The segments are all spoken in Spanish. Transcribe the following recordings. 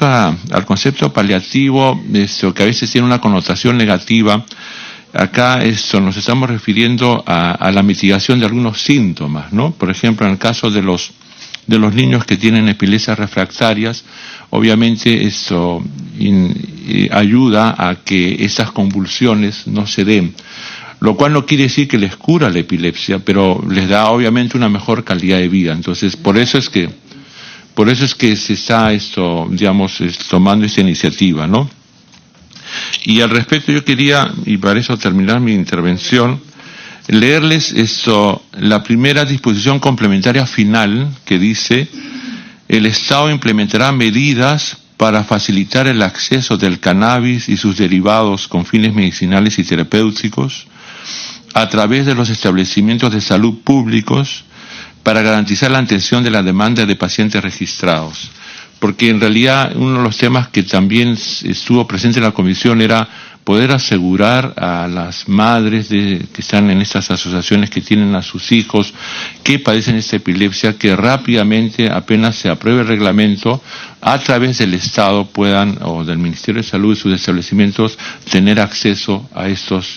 al concepto paliativo, que a veces tiene una connotación negativa, acá nos estamos refiriendo a la mitigación de algunos síntomas, ¿no? Por ejemplo, en el caso de los niños que tienen epilepsias refractarias, obviamente eso ayuda a que esas convulsiones no se den, lo cual no quiere decir que les cura la epilepsia, pero les da obviamente una mejor calidad de vida. Entonces, por eso es que se está tomando esta iniciativa, ¿no? Y al respecto yo quería, y para eso terminar mi intervención, leerles la primera disposición complementaria final, que dice: el Estado implementará medidas para facilitar el acceso del cannabis y sus derivados con fines medicinales y terapéuticos a través de los establecimientos de salud públicos para garantizar la atención de la demanda de pacientes registrados. Porque en realidad uno de los temas que también estuvo presente en la comisión era poder asegurar a las madres que están en estas asociaciones, que tienen a sus hijos que padecen esta epilepsia, que rápidamente, apenas se apruebe el reglamento, a través del Estado puedan, o del Ministerio de Salud y sus establecimientos, tener acceso a estos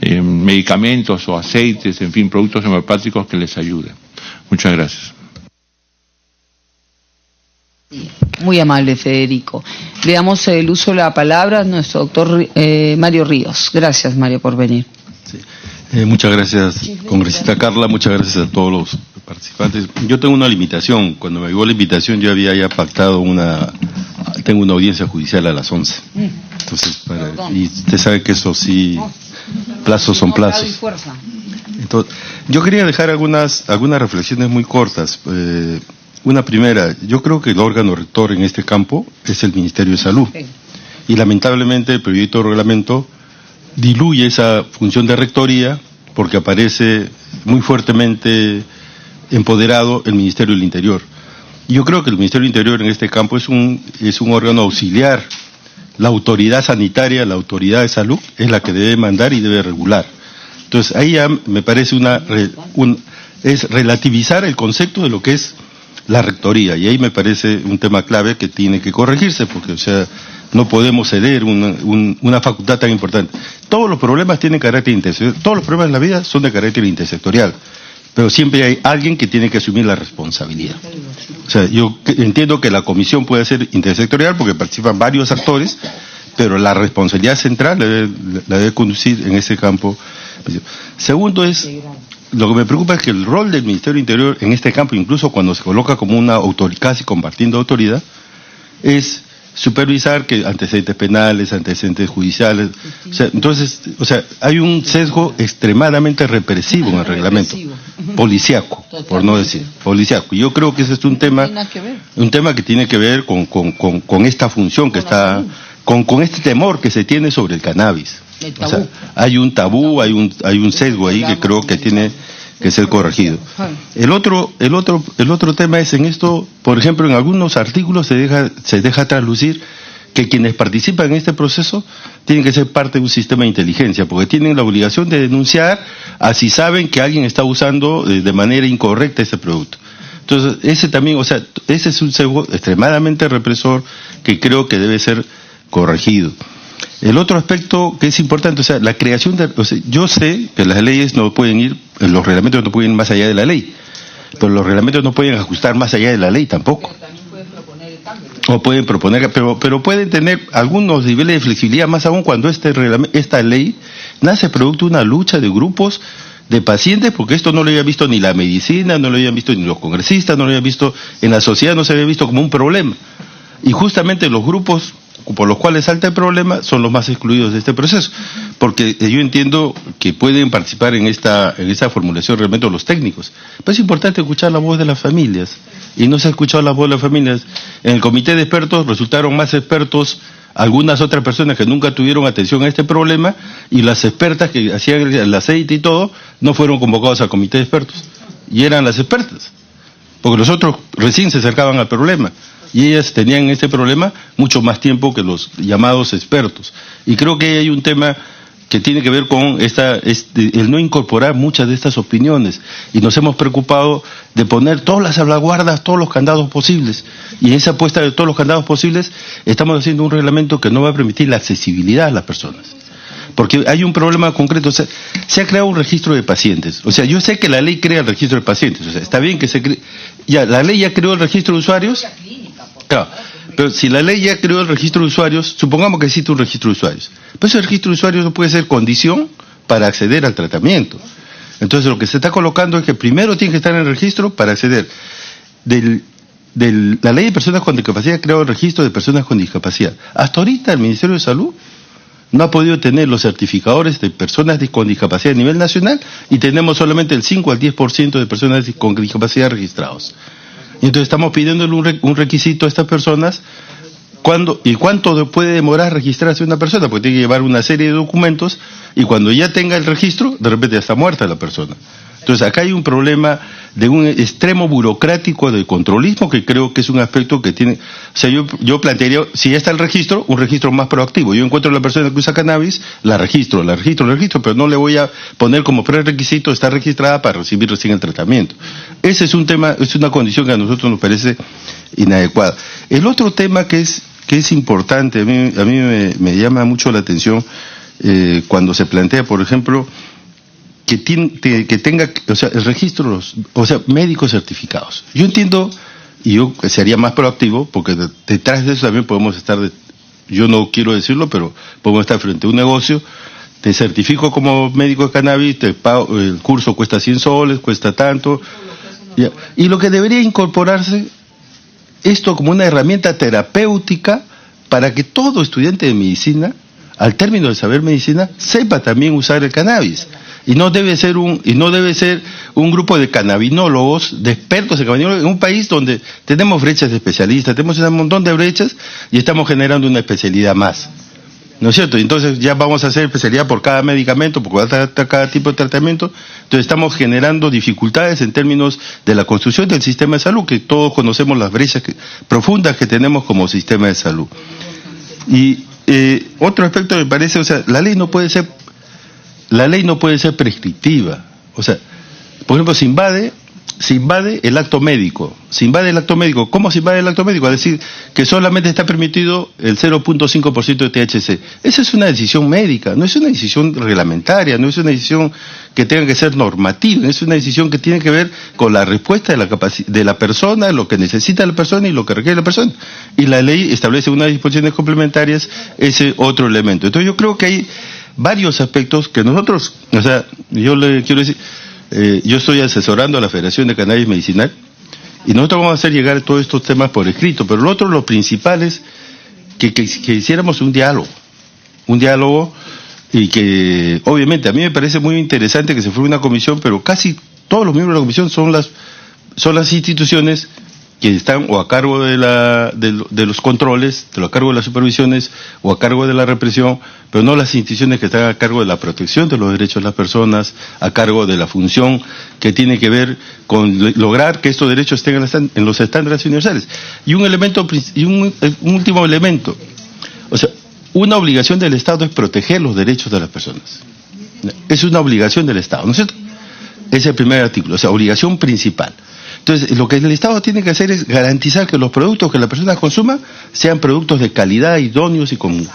medicamentos o aceites, en fin, productos homeopáticos que les ayuden. Muchas gracias. Muy amable, Federico. Le damos el uso de la palabra a nuestro doctor Mario Ríos. Gracias, Mario, por venir. Sí. Muchas gracias, congresista Carla, muchas gracias a todos los participantes. Yo tengo una limitación. Cuando me llegó la invitación yo había ya pactado tengo una audiencia judicial a las 11. Entonces, y usted sabe que eso sí, plazos son plazos. Entonces, yo quería dejar algunas reflexiones muy cortas. Una primera, yo creo que el órgano rector en este campo es el Ministerio de Salud. Y lamentablemente el proyecto de reglamento diluye esa función de rectoría porque aparece muy fuertemente empoderado el Ministerio del Interior. Y yo creo que el Ministerio del Interior en este campo es un órgano auxiliar. La autoridad sanitaria, la autoridad de salud es la que debe mandar y debe regular. Entonces ahí ya me parece es relativizar el concepto de lo que es la rectoría, y ahí me parece un tema clave que tiene que corregirse, porque, o sea, no podemos ceder una facultad tan importante. Todos los problemas tienen carácter intersectorial, todos los problemas en la vida son de carácter intersectorial, pero siempre hay alguien que tiene que asumir la responsabilidad. O sea, yo entiendo que la comisión puede ser intersectorial porque participan varios actores, pero la responsabilidad central la debe conducir en ese campo. Segundo es, lo que me preocupa es que el rol del Ministerio del Interior en este campo, incluso cuando se coloca como una autoridad, casi compartiendo autoridad, es supervisar que antecedentes penales, antecedentes judiciales, entonces, hay un sesgo extremadamente represivo en el reglamento, policíaco, por no decir, policíaco. Yo creo que ese es un tema que tiene que ver con esta función que está, con este temor que se tiene sobre el cannabis. O sea, hay un tabú, hay un sesgo ahí que creo que tiene que ser corregido. El otro tema es en esto, por ejemplo, en algunos artículos se deja traslucir que quienes participan en este proceso tienen que ser parte de un sistema de inteligencia, porque tienen la obligación de denunciar si saben que alguien está usando de manera incorrecta ese producto. Entonces, ese también, ese es un sesgo extremadamente represor que creo que debe ser corregido. El otro aspecto que es importante, la creación yo sé que las leyes no pueden ir, los reglamentos no pueden ir más allá de la ley, pero los reglamentos no pueden ajustar más allá de la ley tampoco. Pero también pueden proponer el cambio. O pueden proponer, pero pueden tener algunos niveles de flexibilidad, más aún cuando esta ley nace producto de una lucha de grupos de pacientes, porque esto no lo había visto ni la medicina, no lo habían visto ni los congresistas, no lo habían visto en la sociedad, no se había visto como un problema. Y justamente los grupos por los cuales salta el problema son los más excluidos de este proceso, porque yo entiendo que pueden participar en esta formulación realmente los técnicos, pero es importante escuchar la voz de las familias, y no se ha escuchado la voz de las familias. En el comité de expertos resultaron más expertos algunas otras personas que nunca tuvieron atención a este problema, y las expertas que hacían el aceite y todo no fueron convocados al comité de expertos, y eran las expertas, porque los otros recién se acercaban al problema. Y ellas tenían este problema mucho más tiempo que los llamados expertos. Y creo que hay un tema que tiene que ver con el no incorporar muchas de estas opiniones, y nos hemos preocupado de poner todas las salvaguardas, todos los candados posibles, y en esa apuesta de todos los candados posibles estamos haciendo un reglamento que no va a permitir la accesibilidad a las personas, porque hay un problema concreto. O sea, se ha creado un registro de pacientes. O sea, yo sé que la ley crea el registro de pacientes, o sea, está bien que se cree, ya la ley ya creó el registro de usuarios, claro. Pero si la ley ya creó el registro de usuarios, supongamos que existe un registro de usuarios, pues ese registro de usuarios no puede ser condición para acceder al tratamiento. Entonces lo que se está colocando es que primero tiene que estar en el registro para acceder. La ley de personas con discapacidad creó el registro de personas con discapacidad. Hasta ahorita el Ministerio de Salud no ha podido tener los certificadores de personas con discapacidad a nivel nacional, y tenemos solamente el 5 al 10% de personas con discapacidad registrados. Y entonces estamos pidiéndole un requisito a estas personas. ¿Cuánto puede demorar registrarse una persona? Porque tiene que llevar una serie de documentos, y cuando ya tenga el registro, de repente ya está muerta la persona. Entonces acá hay un problema de un extremo burocrático de controlismo, que creo que es un aspecto que tiene. O sea, yo plantearía, si ya está el registro, un registro más proactivo. Yo encuentro a la persona que usa cannabis, la registro, pero no le voy a poner como prerequisito estar registrada para recibir recién el tratamiento. Ese es un tema, es una condición que a nosotros nos parece inadecuada. El otro tema que es importante, a mí me llama mucho la atención cuando se plantea, por ejemplo, que tenga, o sea, el registro, médicos certificados. Yo entiendo, y yo sería más proactivo, porque detrás de eso también podemos estar, yo no quiero decirlo, pero podemos estar frente a un negocio. Te certifico como médico de cannabis, te pago, el curso cuesta 100 soles, cuesta tanto. Y lo que debería incorporarse, esto como una herramienta terapéutica para que todo estudiante de medicina, al término de saber medicina, sepa también usar el cannabis. Y no debe ser un grupo de cannabinólogos, de expertos en cannabinólogos, en un país donde tenemos brechas de especialistas, tenemos un montón de brechas, y estamos generando una especialidad más, ¿no es cierto? Entonces ya vamos a hacer especialidad por cada medicamento, por cada tipo de tratamiento. Entonces estamos generando dificultades en términos de la construcción del sistema de salud, que todos conocemos las brechas profundas que tenemos como sistema de salud. Y otro aspecto me parece, o sea, la ley no puede ser prescriptiva. O sea, por ejemplo, se invade el acto médico. ¿Cómo se invade el acto médico? A decir que solamente está permitido el 0.5% de THC. Esa es una decisión médica, no es una decisión reglamentaria, no es una decisión que tenga que ser normativa, es una decisión que tiene que ver con la respuesta de la persona, lo que necesita la persona y lo que requiere la persona. Y la ley establece unas disposiciones complementarias, ese otro elemento. Entonces yo creo que hay varios aspectos que nosotros, o sea, yo le quiero decir, yo estoy asesorando a la Federación de Cannabis Medicinal, y nosotros vamos a hacer llegar todos estos temas por escrito, pero lo principal es que hiciéramos un diálogo, y que obviamente a mí me parece muy interesante que se forme una comisión, pero casi todos los miembros de la comisión son las instituciones que están o a cargo de los controles, a cargo de las supervisiones o a cargo de la represión, pero no las instituciones que están a cargo de la protección de los derechos de las personas, a cargo de la función que tiene que ver con lograr que estos derechos estén en los estándares universales. Y un último elemento, o sea, una obligación del Estado es proteger los derechos de las personas. Es una obligación del Estado, ¿no es cierto? Es el primer artículo, o sea, obligación principal. Entonces, lo que el Estado tiene que hacer es garantizar que los productos que la persona consuma sean productos de calidad, idóneos y comunes,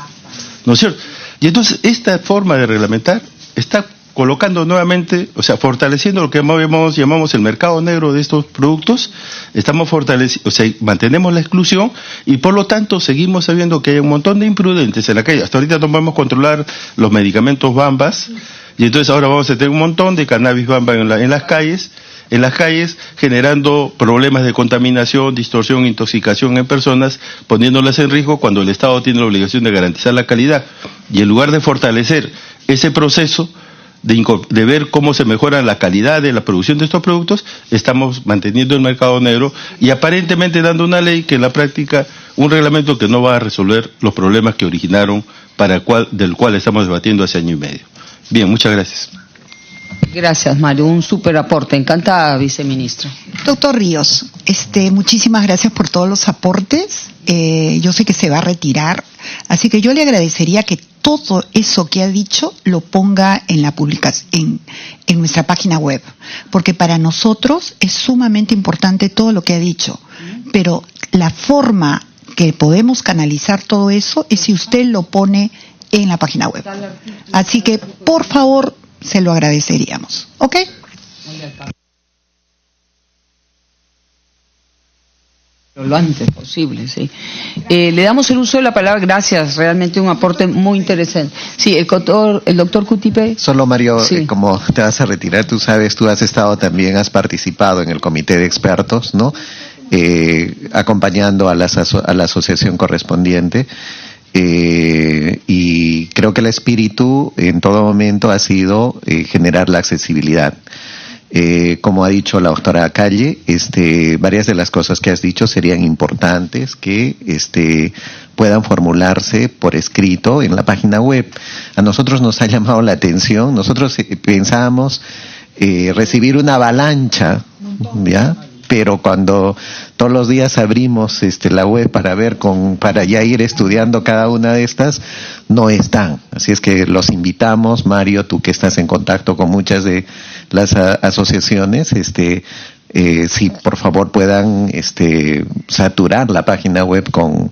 ¿no es cierto? Y entonces, esta forma de reglamentar está colocando nuevamente, o sea, fortaleciendo lo que llamamos el mercado negro de estos productos. Estamos fortaleciendo, o sea, mantenemos la exclusión, y por lo tanto seguimos sabiendo que hay un montón de imprudentes en la calle. Hasta ahorita no podemos controlar los medicamentos bambas, y entonces ahora vamos a tener un montón de cannabis bamba en las calles, generando problemas de contaminación, distorsión, intoxicación en personas, poniéndolas en riesgo cuando el Estado tiene la obligación de garantizar la calidad. Y en lugar de fortalecer ese proceso de ver cómo se mejora la calidad de la producción de estos productos, estamos manteniendo el mercado negro y aparentemente dando una ley que en la práctica, un reglamento que no va a resolver los problemas que originaron, del cual estamos debatiendo hace año y medio. Bien, muchas gracias. Gracias, Mario. Un súper aporte. Encantada, viceministro. Doctor Ríos, muchísimas gracias por todos los aportes. Yo sé que se va a retirar Así que yo le agradecería que todo eso que ha dicho lo ponga en la publicación, en nuestra página web, porque para nosotros es sumamente importante todo lo que ha dicho, pero la forma que podemos canalizar todo eso es si usted lo pone en la página web. Así que, por favor, se lo agradeceríamos. ¿Ok? Lo antes posible, sí. Le damos el uso de la palabra, gracias, realmente un aporte muy interesante. Sí, el doctor Cutipe. Solo, Mario, sí. Como te vas a retirar, tú sabes, tú has estado también, has participado en el comité de expertos, ¿no? Acompañando a la asociación correspondiente. Y creo que el espíritu en todo momento ha sido generar la accesibilidad. Como ha dicho la doctora Calle, varias de las cosas que has dicho serían importantes que puedan formularse por escrito en la página web. A nosotros nos ha llamado la atención, nosotros pensábamos recibir una avalancha, ¿ya? Pero cuando todos los días abrimos la web para ya ir estudiando cada una de estas, no están. Así es que los invitamos, Mario, tú que estás en contacto con muchas de las asociaciones, si por favor puedan saturar la página web con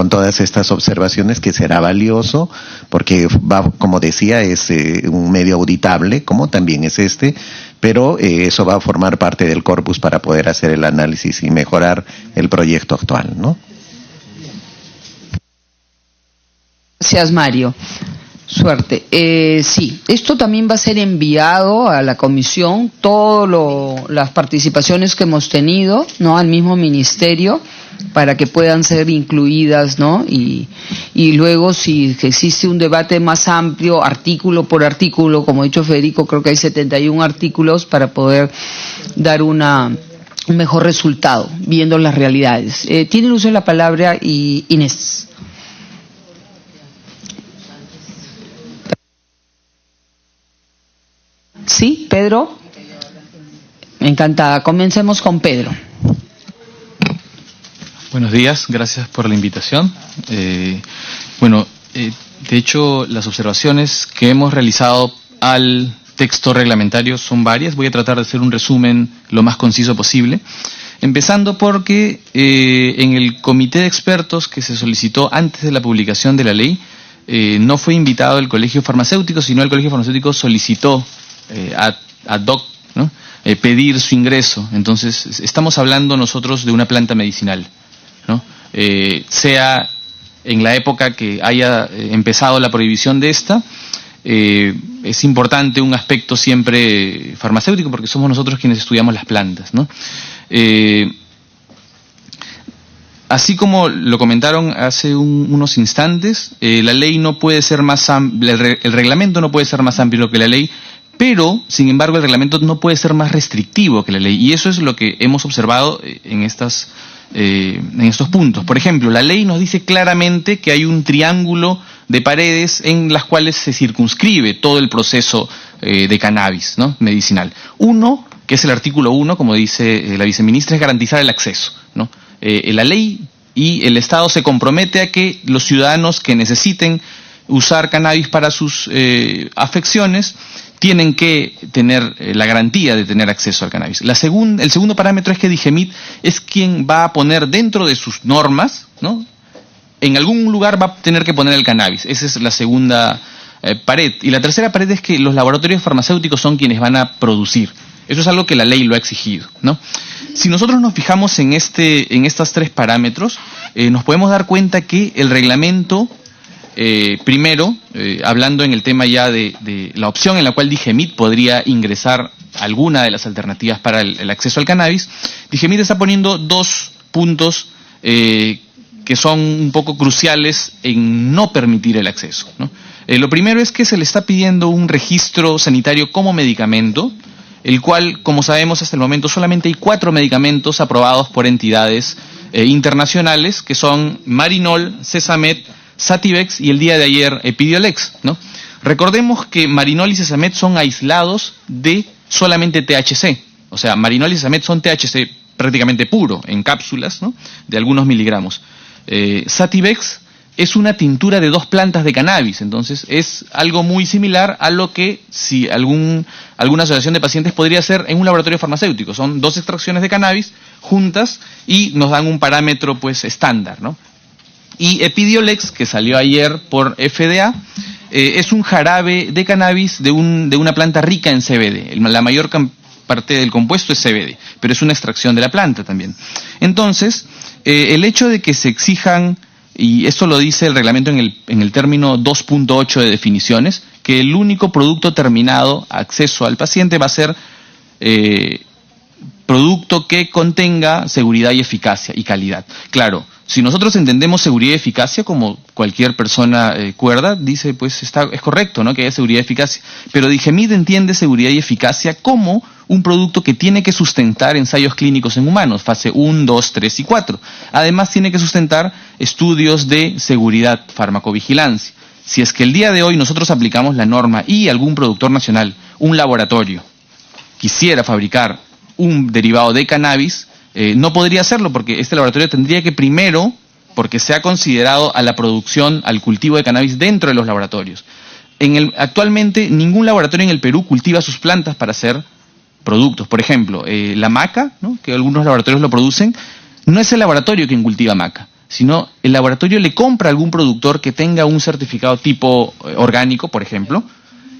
todas estas observaciones, que será valioso, porque como decía, es un medio auditable, como también es pero eso va a formar parte del corpus para poder hacer el análisis y mejorar el proyecto actual, ¿no? Gracias, Mario. Suerte. Sí, esto también va a ser enviado a la comisión, las participaciones que hemos tenido, ¿no? Al mismo ministerio, para que puedan ser incluidas, ¿no? Y luego, si existe un debate más amplio, artículo por artículo, como ha dicho Federico, creo que hay 71 artículos para poder dar un mejor resultado, viendo las realidades. Tiene el uso de la palabra Inés. Sí, Pedro. Encantada. Comencemos con Pedro. Buenos días, gracias por la invitación. De hecho, las observaciones que hemos realizado al texto reglamentario son varias. Voy a tratar de hacer un resumen lo más conciso posible. Empezando porque en el comité de expertos que se solicitó antes de la publicación de la ley, no fue invitado el Colegio Farmacéutico, sino el Colegio Farmacéutico solicitó ad hoc, ¿no? Pedir su ingreso. Entonces, estamos hablando nosotros de una planta medicinal, ¿no? Sea en la época que haya empezado la prohibición de esta, es importante un aspecto siempre farmacéutico, porque somos nosotros quienes estudiamos las plantas, ¿no? Así como lo comentaron hace unos instantes, la ley no puede ser más el reglamento no puede ser más amplio que la ley, pero, sin embargo, el reglamento no puede ser más restrictivo que la ley, y eso es lo que hemos observado en estos puntos. Por ejemplo, la ley nos dice claramente que hay un triángulo de paredes en las cuales se circunscribe todo el proceso de cannabis, ¿no? Medicinal. Uno, que es el artículo 1, como dice la viceministra, es garantizar el acceso, ¿no? La ley y el Estado se compromete a que los ciudadanos que necesiten usar cannabis para sus afecciones tienen que tener la garantía de tener acceso al cannabis. El segundo parámetro es que DIGEMIT es quien va a poner dentro de sus normas, ¿no? En algún lugar va a tener que poner el cannabis. Esa es la segunda pared. Y la tercera pared es que los laboratorios farmacéuticos son quienes van a producir. Eso es algo que la ley lo ha exigido, ¿no? Si nosotros nos fijamos en estos tres parámetros, nos podemos dar cuenta que el reglamento, primero, hablando en el tema ya de la opción en la cual DIGEMIT podría ingresar alguna de las alternativas para el acceso al cannabis, DIGEMIT está poniendo dos puntos que son un poco cruciales en no permitir el acceso, ¿no? Lo primero es que se le está pidiendo un registro sanitario como medicamento, el cual, como sabemos hasta el momento, solamente hay 4 medicamentos aprobados por entidades internacionales, que son Marinol, Cesamet, Sativex y el día de ayer Epidiolex, ¿no? Recordemos que Marinol y Cesamet son aislados de solamente THC, o sea, Marinol y Cesamet son THC prácticamente puro, en cápsulas, ¿no? De algunos miligramos. Sativex es una tintura de 2 plantas de cannabis. Entonces es algo muy similar a lo que si alguna asociación de pacientes podría hacer en un laboratorio farmacéutico. Son 2 extracciones de cannabis juntas y nos dan un parámetro pues estándar, ¿no? Y Epidiolex, que salió ayer por FDA, es un jarabe de cannabis de una planta rica en CBD. La mayor parte del compuesto es CBD, pero es una extracción de la planta también. Entonces, el hecho de que se exijan, y esto lo dice el reglamento en el término 2.8 de definiciones, que el único producto terminado acceso al paciente va a ser producto que contenga seguridad y eficacia y calidad. Claro, si nosotros entendemos seguridad y eficacia como cualquier persona cuerda, dice pues es correcto, ¿no?, que haya seguridad y eficacia. Pero Digemid entiende seguridad y eficacia como un producto que tiene que sustentar ensayos clínicos en humanos, fase 1, 2, 3 y 4. Además tiene que sustentar estudios de seguridad, farmacovigilancia. Si es que el día de hoy nosotros aplicamos la norma y algún productor nacional, un laboratorio, quisiera fabricar un derivado de cannabis, no podría hacerlo porque este laboratorio tendría que primero, porque se ha considerado a la producción, al cultivo de cannabis dentro de los laboratorios. Actualmente ningún laboratorio en el Perú cultiva sus plantas para hacer productos. Por ejemplo, la maca, ¿no?, que algunos laboratorios lo producen, no es el laboratorio quien cultiva maca, sino el laboratorio le compra a algún productor que tenga un certificado tipo orgánico, por ejemplo,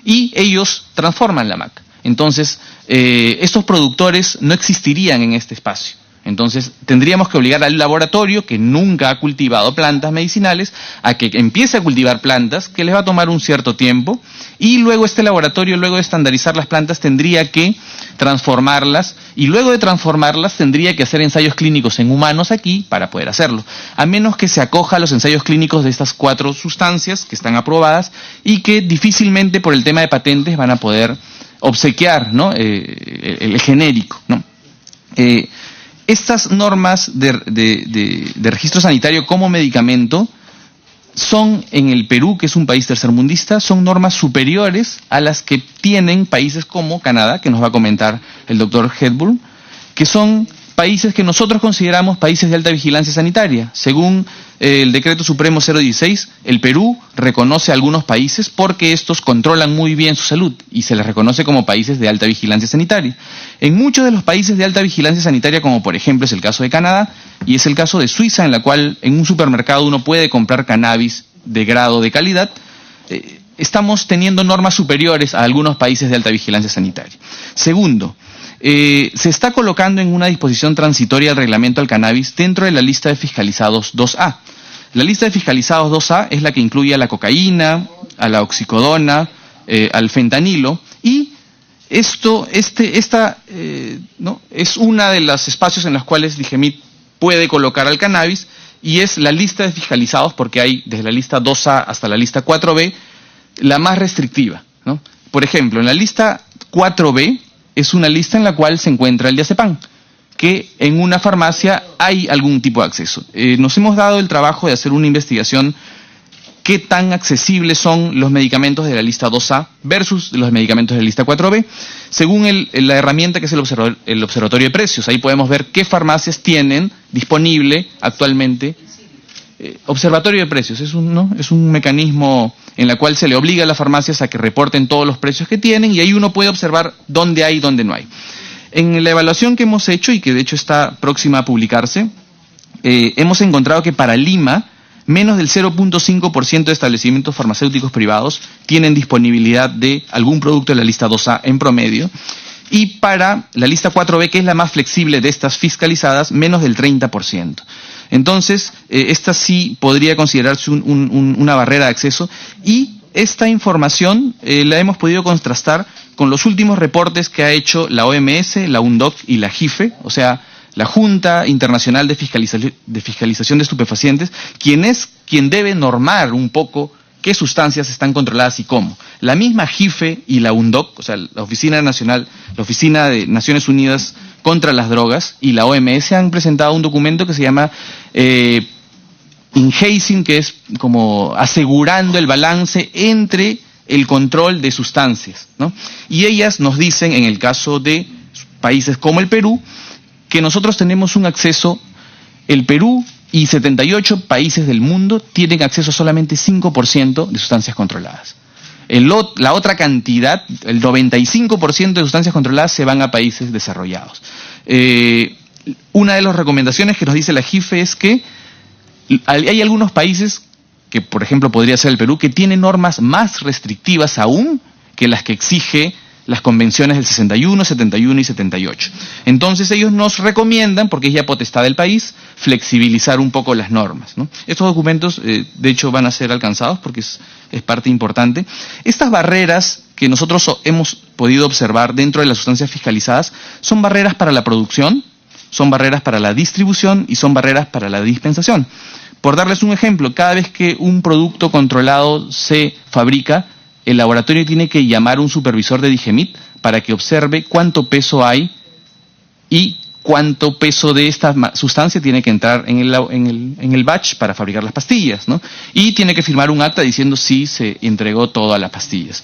y ellos transforman la maca. Entonces, estos productores no existirían en este espacio. Entonces, tendríamos que obligar al laboratorio que nunca ha cultivado plantas medicinales a que empiece a cultivar plantas, que les va a tomar un cierto tiempo, y luego este laboratorio, luego de estandarizar las plantas, tendría que transformarlas, y luego de transformarlas tendría que hacer ensayos clínicos en humanos aquí para poder hacerlo, a menos que se acoja a los ensayos clínicos de estas 4 sustancias que están aprobadas y que difícilmente por el tema de patentes van a poder obsequiar, ¿no?, el genérico, ¿no? Estas normas de registro sanitario como medicamento son, en el Perú, que es un país tercermundista, son normas superiores a las que tienen países como Canadá, que nos va a comentar el doctor Hedburn, que son países que nosotros consideramos países de alta vigilancia sanitaria. Según el Decreto Supremo 016, el Perú reconoce a algunos países porque estos controlan muy bien su salud y se les reconoce como países de alta vigilancia sanitaria. En muchos de los países de alta vigilancia sanitaria, como por ejemplo es el caso de Canadá y es el caso de Suiza, en la cual en un supermercado uno puede comprar cannabis de grado de calidad, estamos teniendo normas superiores a algunos países de alta vigilancia sanitaria. Segundo, se está colocando en una disposición transitoria el reglamento al cannabis dentro de la lista de fiscalizados 2A. La lista de fiscalizados 2A es la que incluye a la cocaína, a la oxicodona, al fentanilo, y ¿no?, es una de los espacios en los cuales Digemid puede colocar al cannabis, y es la lista de fiscalizados, porque hay desde la lista 2A hasta la lista 4B, la más restrictiva, ¿no? Por ejemplo, en la lista 4B es una lista en la cual se encuentra el diazepam, que en una farmacia hay algún tipo de acceso. Nos hemos dado el trabajo de hacer una investigación qué tan accesibles son los medicamentos de la lista 2A versus los medicamentos de la lista 4B, según la herramienta que es el observatorio de precios. Ahí podemos ver qué farmacias tienen disponible actualmente. Observatorio de precios es un mecanismo en el cual se le obliga a las farmacias a que reporten todos los precios que tienen, y ahí uno puede observar dónde hay y dónde no hay. En la evaluación que hemos hecho, y que de hecho está próxima a publicarse, hemos encontrado que para Lima menos del 0.5% de establecimientos farmacéuticos privados tienen disponibilidad de algún producto de la lista 2A en promedio, y para la lista 4B, que es la más flexible de estas fiscalizadas, menos del 30%. Entonces, esta sí podría considerarse una barrera de acceso, y esta información la hemos podido contrastar con los últimos reportes que ha hecho la OMS, la UNODC y la JIFE, o sea, la Junta Internacional de Fiscalización de Estupefacientes, quien debe normar un poco qué sustancias están controladas y cómo. La misma JIFE y la UNODC, o sea, la Oficina de Naciones Unidas contra las Drogas, y la OMS han presentado un documento que se llama enhancing, que es como asegurando el balance entre el control de sustancias, ¿no? Y ellas nos dicen, en el caso de países como el Perú, que nosotros tenemos un acceso. El Perú y 78 países del mundo tienen acceso a solamente 5% de sustancias controladas. La otra cantidad, el 95% de sustancias controladas se van a países desarrollados. Una de las recomendaciones que nos dice la JIFE es que hay algunos países, que por ejemplo podría ser el Perú, que tienen normas más restrictivas aún que las que exige las convenciones del 61, 71 y 78. Entonces ellos nos recomiendan, porque es ya potestad del país, flexibilizar un poco las normas, ¿no? Estos documentos, de hecho, van a ser alcanzados porque es parte importante. Estas barreras que nosotros hemos podido observar dentro de las sustancias fiscalizadas son barreras para la producción, son barreras para la distribución y son barreras para la dispensación. Por darles un ejemplo, cada vez que un producto controlado se fabrica, el laboratorio tiene que llamar a un supervisor de Digemit para que observe cuánto peso hay y cuánto peso de esta sustancia tiene que entrar en el batch para fabricar las pastillas, ¿no? Y tiene que firmar un acta diciendo si se entregó todas las pastillas.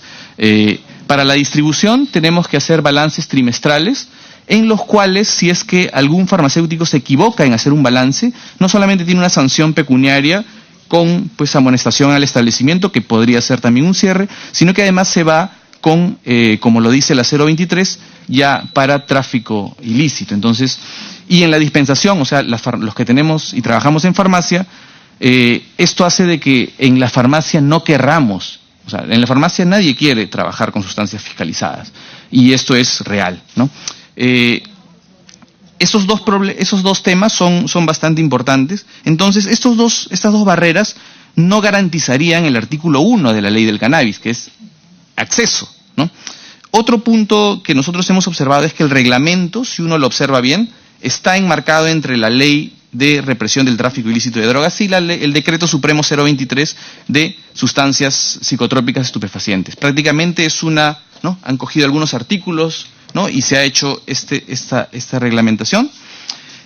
Para la distribución tenemos que hacer balances trimestrales, en los cuales, si es que algún farmacéutico se equivoca en hacer un balance, no solamente tiene una sanción pecuniaria con pues amonestación al establecimiento, que podría ser también un cierre, sino que además se va con, como lo dice la 023, ya para tráfico ilícito. Entonces, y en la dispensación, o sea, los que tenemos y trabajamos en farmacia, esto hace de que en la farmacia no querramos, o sea, en la farmacia nadie quiere trabajar con sustancias fiscalizadas, y esto es real, ¿no? Esos dos temas son bastante importantes. Entonces, estas dos barreras no garantizarían el artículo 1 de la ley del cannabis, que es acceso, ¿no? Otro punto que nosotros hemos observado es que el reglamento, si uno lo observa bien, está enmarcado entre la ley de represión del tráfico ilícito de drogas y el decreto supremo 023 de sustancias psicotrópicas estupefacientes. Prácticamente es ¿no? Han cogido algunos artículos, ¿no? Y se ha hecho esta reglamentación.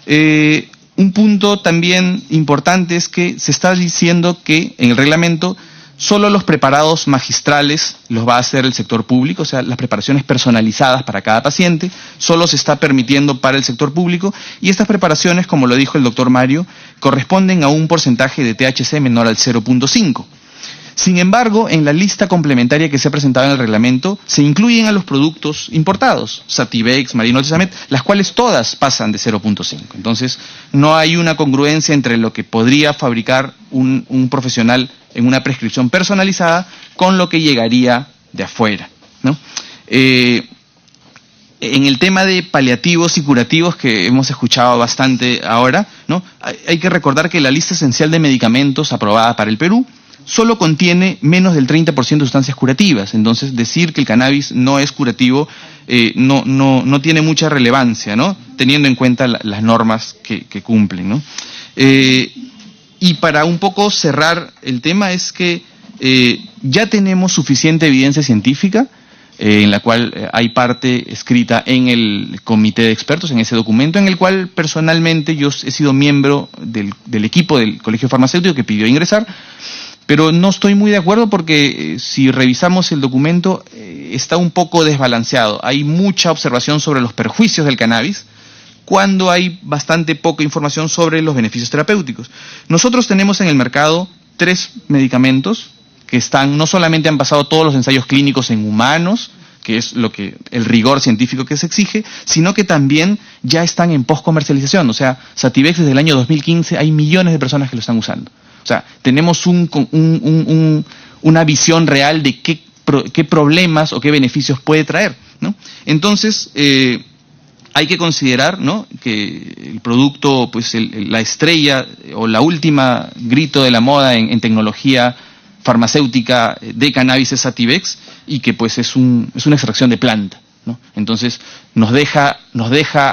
Un punto también importante es que se está diciendo que en el reglamento solo los preparados magistrales los va a hacer el sector público, o sea, las preparaciones personalizadas para cada paciente, solo se está permitiendo para el sector público, y estas preparaciones, como lo dijo el doctor Mario, corresponden a un porcentaje de THC menor al 0.5. Sin embargo, en la lista complementaria que se ha presentado en el reglamento, se incluyen a los productos importados, Sativex, Marinol, Tesamet, las cuales todas pasan de 0.5. Entonces, no hay una congruencia entre lo que podría fabricar un profesional en una prescripción personalizada con lo que llegaría de afuera, ¿no? En el tema de paliativos y curativos, que hemos escuchado bastante ahora, ¿no? Hay que recordar que la lista esencial de medicamentos aprobada para el Perú solo contiene menos del 30% de sustancias curativas. Entonces, decir que el cannabis no es curativo no tiene mucha relevancia, ¿no? Teniendo en cuenta las normas que cumplen, ¿no? Y para un poco cerrar el tema es que ya tenemos suficiente evidencia científica, en la cual hay parte escrita en el comité de expertos, en ese documento, en el cual personalmente yo he sido miembro del equipo del Colegio Farmacéutico que pidió ingresar, pero no estoy muy de acuerdo porque si revisamos el documento está un poco desbalanceado. Hay mucha observación sobre los perjuicios del cannabis, cuando hay bastante poca información sobre los beneficios terapéuticos. Nosotros tenemos en el mercado 3 medicamentos que no solamente han pasado todos los ensayos clínicos en humanos, que es el rigor científico que se exige, sino que también ya están en postcomercialización. O sea, Sativex desde el año 2015 hay millones de personas que lo están usando. O sea, tenemos una visión real de qué problemas o qué beneficios puede traer, ¿no? Entonces, hay que considerar, ¿no?, que el producto, pues la estrella o la última grito de la moda en tecnología farmacéutica de cannabis es Sativex, y que pues es una extracción de planta, ¿no? Entonces nos deja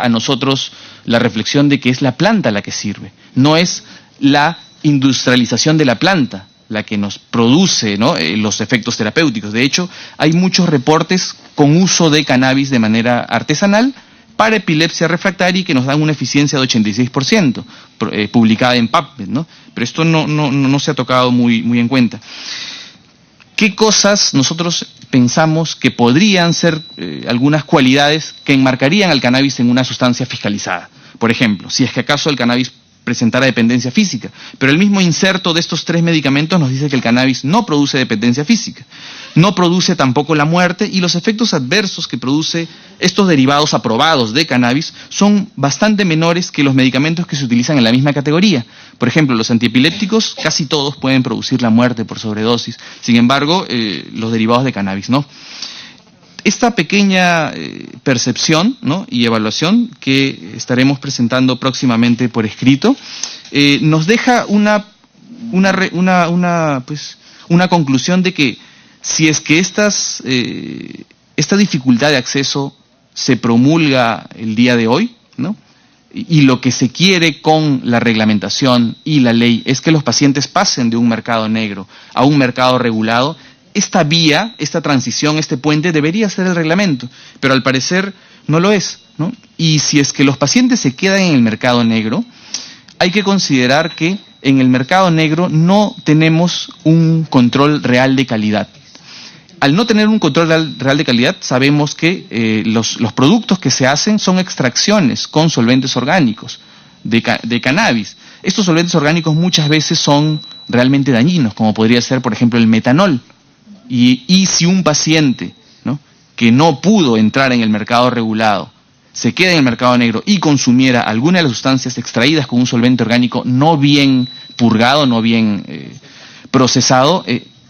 a nosotros la reflexión de que es la planta la que sirve, no es la industrialización de la planta la que nos produce, ¿no?, los efectos terapéuticos. De hecho, hay muchos reportes con uso de cannabis de manera artesanal para epilepsia refractaria y que nos dan una eficiencia de 86%, publicada en PubMed, ¿no? Pero esto no se ha tocado muy en cuenta. ¿Qué cosas nosotros pensamos que podrían ser algunas cualidades que enmarcarían al cannabis en una sustancia fiscalizada? Por ejemplo, si es que acaso el cannabis presentara dependencia física. Pero el mismo inserto de estos 3 medicamentos nos dice que el cannabis no produce dependencia física, no produce tampoco la muerte, y los efectos adversos que produce estos derivados aprobados de cannabis son bastante menores que los medicamentos que se utilizan en la misma categoría. Por ejemplo, los antiepilépticos, casi todos pueden producir la muerte por sobredosis. Sin embargo, los derivados de cannabis no. Esta pequeña percepción, ¿no?, y evaluación que estaremos presentando próximamente por escrito, nos deja una conclusión de que si es que esta dificultad de acceso se promulga el día de hoy, ¿no?, y lo que se quiere con la reglamentación y la ley es que los pacientes pasen de un mercado negro a un mercado regulado, esta vía, esta transición, este puente debería ser el reglamento, pero al parecer no lo es, ¿no? Y si es que los pacientes se quedan en el mercado negro, hay que considerar que en el mercado negro no tenemos un control real de calidad. Al no tener un control real de calidad, sabemos que los productos que se hacen son extracciones con solventes orgánicos de cannabis. Estos solventes orgánicos muchas veces son realmente dañinos, como podría ser, por ejemplo, el metanol. Y si un paciente, ¿no?, que no pudo entrar en el mercado regulado, se queda en el mercado negro y consumiera alguna de las sustancias extraídas con un solvente orgánico no bien purgado, no bien procesado,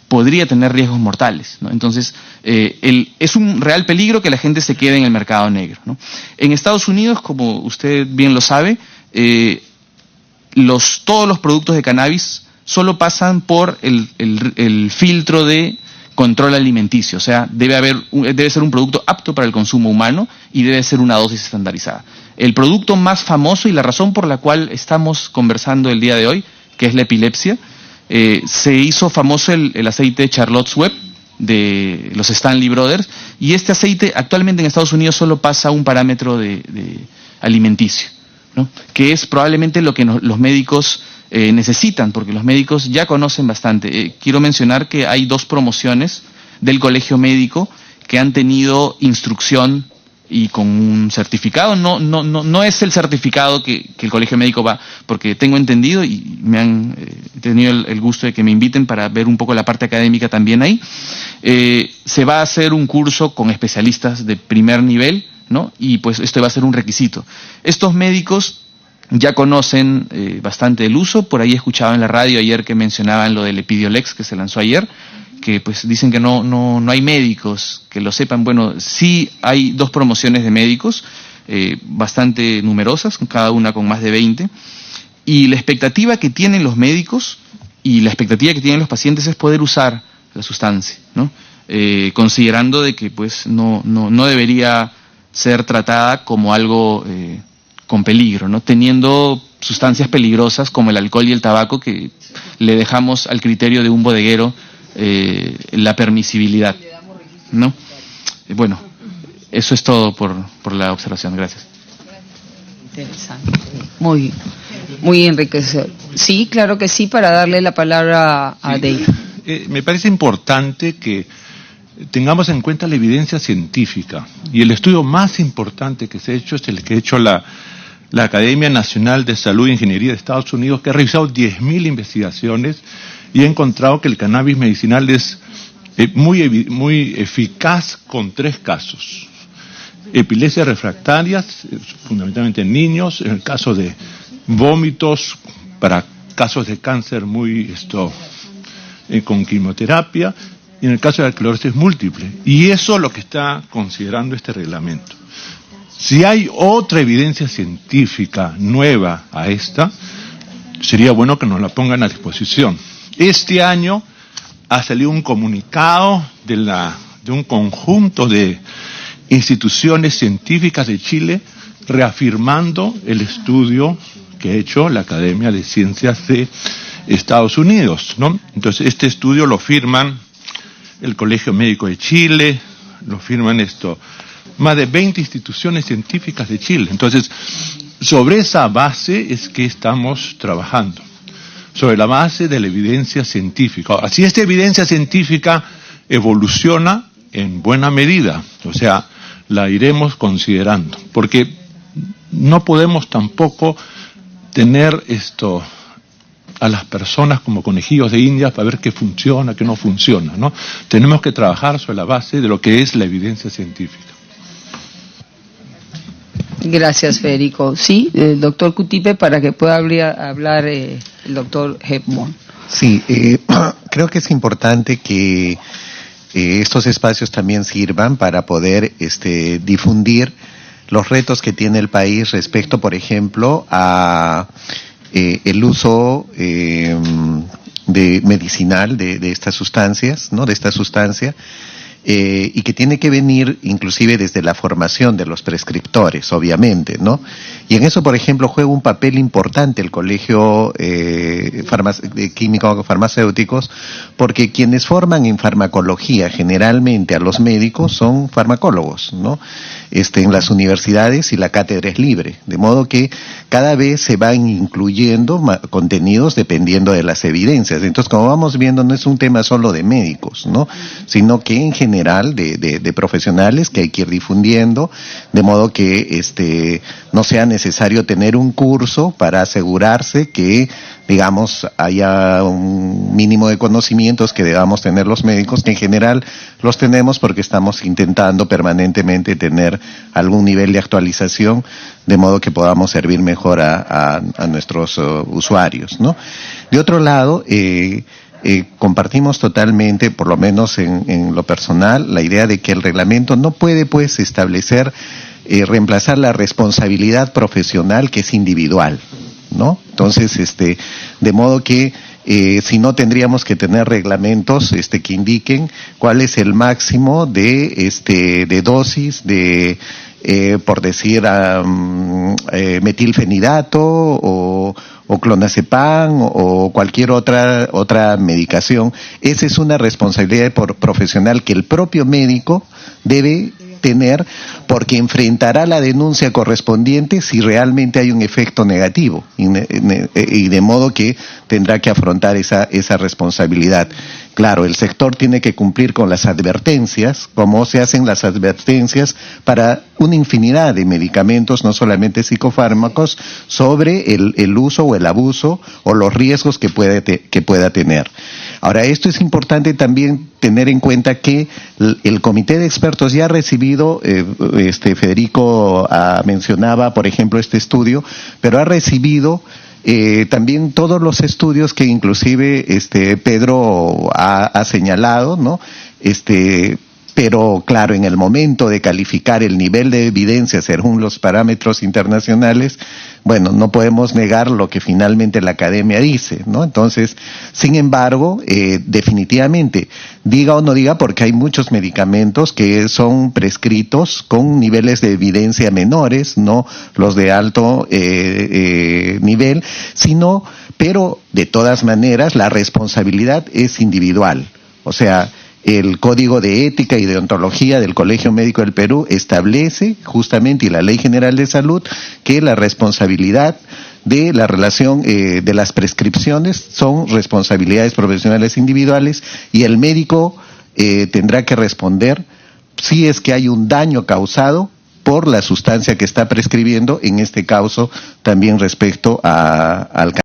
podría tener riesgos mortales, ¿no? Entonces, es un real peligro que la gente se quede en el mercado negro, ¿no? En Estados Unidos, como usted bien lo sabe, todos los productos de cannabis solo pasan por el filtro de control alimenticio, o sea, debe ser un producto apto para el consumo humano y debe ser una dosis estandarizada. El producto más famoso y la razón por la cual estamos conversando el día de hoy, que es la epilepsia, se hizo famoso el aceite Charlotte's Web de los Stanley Brothers, y este aceite actualmente en Estados Unidos solo pasa un parámetro de alimenticio, ¿no?, que es probablemente lo que los médicos necesitan, porque los médicos ya conocen bastante. Quiero mencionar que hay 2 promociones del Colegio Médico que han tenido instrucción y con un certificado. No es el certificado que el Colegio Médico va, porque tengo entendido y me han tenido el gusto de que me inviten para ver un poco la parte académica también ahí. Se va a hacer un curso con especialistas de primer nivel, ¿no?, y pues esto va a ser un requisito. Estos médicos ya conocen bastante el uso. Por ahí escuchaba en la radio ayer que mencionaban lo del Epidiolex que se lanzó ayer, que pues dicen que no hay médicos que lo sepan. Bueno, sí hay 2 promociones de médicos bastante numerosas, cada una con más de 20, y la expectativa que tienen los médicos y la expectativa que tienen los pacientes es poder usar la sustancia, ¿no? Considerando de que pues no debería ser tratada como algo con peligro, ¿no?, teniendo sustancias peligrosas como el alcohol y el tabaco que le dejamos al criterio de un bodeguero la permisibilidad, ¿no? Bueno, eso es todo por la observación. Gracias. Interesante. Muy enriquecedor. Sí, claro que sí, para darle la palabra a Dave. Me parece importante que tengamos en cuenta la evidencia científica, y el estudio más importante que se ha hecho es el que ha hecho la Academia Nacional de Salud e Ingeniería de Estados Unidos, que ha revisado 10.000 investigaciones y ha encontrado que el cannabis medicinal es muy eficaz con 3 casos. Epilepsias refractarias, fundamentalmente en niños, en el caso de vómitos, para casos de cáncer con quimioterapia, y en el caso de la esclerosis múltiple. Y eso es lo que está considerando este reglamento. Si hay otra evidencia científica nueva a esta, sería bueno que nos la pongan a disposición. Este año ha salido un comunicado de un conjunto de instituciones científicas de Chile reafirmando el estudio que ha hecho la Academia de Ciencias de Estados Unidos, ¿no? Entonces, este estudio lo firman el Colegio Médico de Chile, lo firman más de 20 instituciones científicas de Chile. Entonces, sobre esa base es que estamos trabajando, sobre la base de la evidencia científica. Ahora, si esta evidencia científica evoluciona en buena medida, o sea, la iremos considerando, porque no podemos tampoco tener a las personas como conejillos de indias para ver qué funciona, qué no funciona, ¿no? Tenemos que trabajar sobre la base de lo que es la evidencia científica. Gracias, Federico. Sí, el doctor Cutipe, para que pueda hablar el doctor Hepburn. Sí, creo que es importante que estos espacios también sirvan para poder difundir los retos que tiene el país respecto, por ejemplo, a el uso de medicinal de estas sustancias, ¿no? De esta sustancia, y que tiene que venir inclusive desde la formación de los prescriptores, obviamente, ¿no? Y en eso, por ejemplo, juega un papel importante el Colegio de Químicos Farmacéuticos, porque quienes forman en farmacología generalmente a los médicos son farmacólogos, ¿no? En las universidades, y la cátedra es libre, de modo que cada vez se van incluyendo contenidos dependiendo de las evidencias. Entonces, como vamos viendo, no es un tema solo de médicos, ¿no? Sino que en general de profesionales que hay que ir difundiendo, de modo que no sea necesario tener un curso para asegurarse que, digamos, haya un mínimo de conocimientos que debamos tener los médicos, que en general los tenemos porque estamos intentando permanentemente tener algún nivel de actualización, de modo que podamos servir mejor a nuestros usuarios, ¿no? De otro lado, compartimos totalmente, por lo menos en lo personal, la idea de que el reglamento no puede, pues, establecer, reemplazar la responsabilidad profesional, que es individual, ¿no? Entonces, de modo que si no, tendríamos que tener reglamentos que indiquen cuál es el máximo de dosis de por decir metilfenidato o clonazepam o cualquier otra medicación. Esa es una responsabilidad profesional que el propio médico debe tener, porque enfrentará la denuncia correspondiente si realmente hay un efecto negativo, y de modo que tendrá que afrontar esa responsabilidad. Claro, el sector tiene que cumplir con las advertencias, como se hacen las advertencias para una infinidad de medicamentos, no solamente psicofármacos, sobre el uso o el abuso o los riesgos que pueda tener. Ahora, esto es importante también tener en cuenta que el comité de expertos ya ha recibido, Federico mencionaba, por ejemplo, este estudio, pero ha recibido también todos los estudios que inclusive Pedro ha señalado, ¿no? Pero claro, en el momento de calificar el nivel de evidencia según los parámetros internacionales, bueno, no podemos negar lo que finalmente la academia dice, ¿no? Entonces, sin embargo, definitivamente, diga o no diga, porque hay muchos medicamentos que son prescritos con niveles de evidencia menores, no los de alto nivel, pero de todas maneras la responsabilidad es individual. O sea, el Código de Ética y Deontología del Colegio Médico del Perú establece justamente, y la Ley General de Salud, que la responsabilidad de la relación de las prescripciones son responsabilidades profesionales individuales, y el médico tendrá que responder si es que hay un daño causado por la sustancia que está prescribiendo, en este caso también respecto al